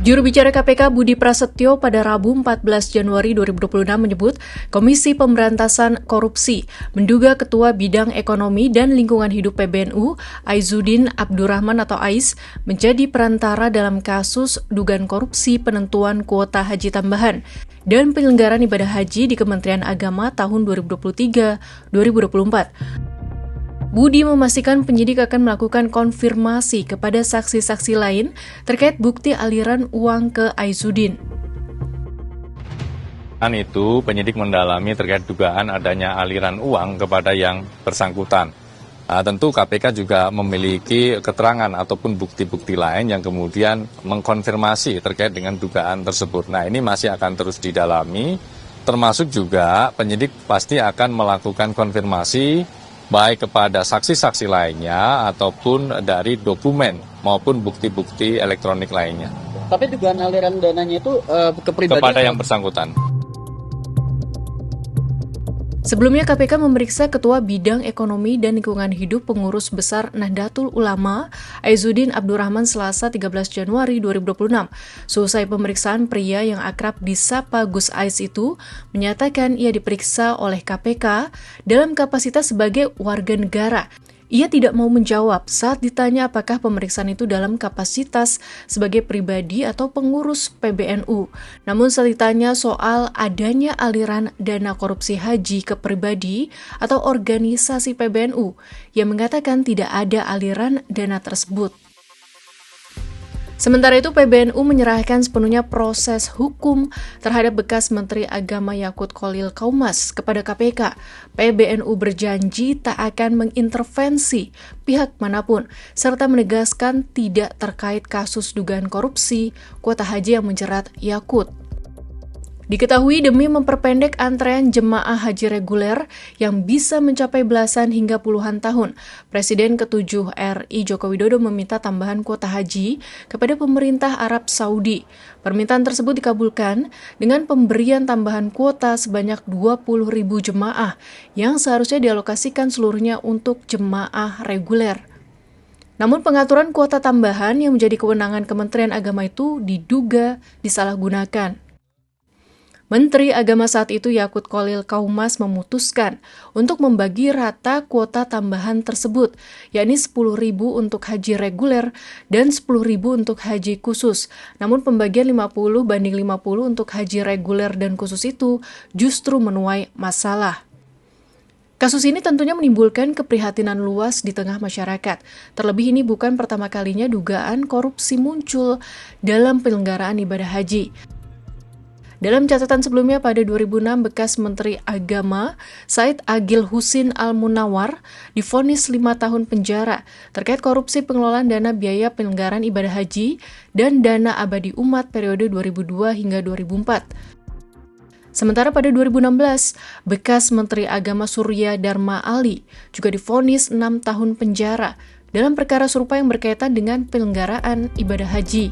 Juru bicara KPK Budi Prasetyo pada Rabu 14 Januari 2026 menyebut Komisi Pemberantasan Korupsi menduga Ketua Bidang Ekonomi dan Lingkungan Hidup PBNU, Aizuddin Abdurrahman atau Ais, menjadi perantara dalam kasus dugaan korupsi penentuan kuota haji tambahan dan penyelenggaraan ibadah haji di Kementerian Agama tahun 2023-2024. Budi memastikan penyidik akan melakukan konfirmasi kepada saksi-saksi lain terkait bukti aliran uang ke Aizuddin. Itu penyidik mendalami terkait dugaan adanya aliran uang kepada yang bersangkutan. Tentu KPK juga memiliki keterangan ataupun bukti-bukti lain yang kemudian mengkonfirmasi terkait dengan dugaan tersebut. Nah, ini masih akan terus didalami, termasuk juga penyidik pasti akan melakukan konfirmasi baik kepada saksi-saksi lainnya ataupun dari dokumen maupun bukti-bukti elektronik lainnya. Tapi dugaan aliran dananya itu kepada yang bersangkutan. Sebelumnya KPK memeriksa Ketua Bidang Ekonomi dan Lingkungan Hidup Pengurus Besar Nahdlatul Ulama, Aizuddin Abdurrahman Selasa 13 Januari 2026. Selesai pemeriksaan, pria yang akrab disapa Gus Ais itu menyatakan ia diperiksa oleh KPK dalam kapasitas sebagai warga negara. Ia tidak mau menjawab saat ditanya apakah pemeriksaan itu dalam kapasitas sebagai pribadi atau pengurus PBNU. Namun saat ditanya soal adanya aliran dana korupsi haji ke pribadi atau organisasi PBNU, ia mengatakan tidak ada aliran dana tersebut. Sementara itu, PBNU menyerahkan sepenuhnya proses hukum terhadap bekas Menteri Agama Yakut Kholil Qaumas kepada KPK. PBNU berjanji tak akan mengintervensi pihak manapun, serta menegaskan tidak terkait kasus dugaan korupsi kuota haji yang menjerat Yakut. Diketahui demi memperpendek antrean jemaah haji reguler yang bisa mencapai belasan hingga puluhan tahun, Presiden ke-7 RI Joko Widodo meminta tambahan kuota haji kepada pemerintah Arab Saudi. Permintaan tersebut dikabulkan dengan pemberian tambahan kuota sebanyak 20.000 jemaah yang seharusnya dialokasikan seluruhnya untuk jemaah reguler. Namun pengaturan kuota tambahan yang menjadi kewenangan Kementerian Agama itu diduga disalahgunakan. Menteri Agama saat itu Yakut Kholil Qaumas memutuskan untuk membagi rata kuota tambahan tersebut, yakni 10.000 untuk haji reguler dan 10.000 untuk haji khusus. Namun pembagian 50 banding 50 untuk haji reguler dan khusus itu justru menuai masalah. Kasus ini tentunya menimbulkan keprihatinan luas di tengah masyarakat. Terlebih ini bukan pertama kalinya dugaan korupsi muncul dalam penyelenggaraan ibadah haji. Dalam catatan sebelumnya pada 2006, bekas Menteri Agama Said Agil Husin Al-Munawar divonis 5 tahun penjara terkait korupsi pengelolaan dana biaya penyelenggaraan ibadah haji dan dana abadi umat periode 2002 hingga 2004. Sementara pada 2016, bekas Menteri Agama Surya Dharma Ali juga divonis 6 tahun penjara dalam perkara serupa yang berkaitan dengan penyelenggaraan ibadah haji.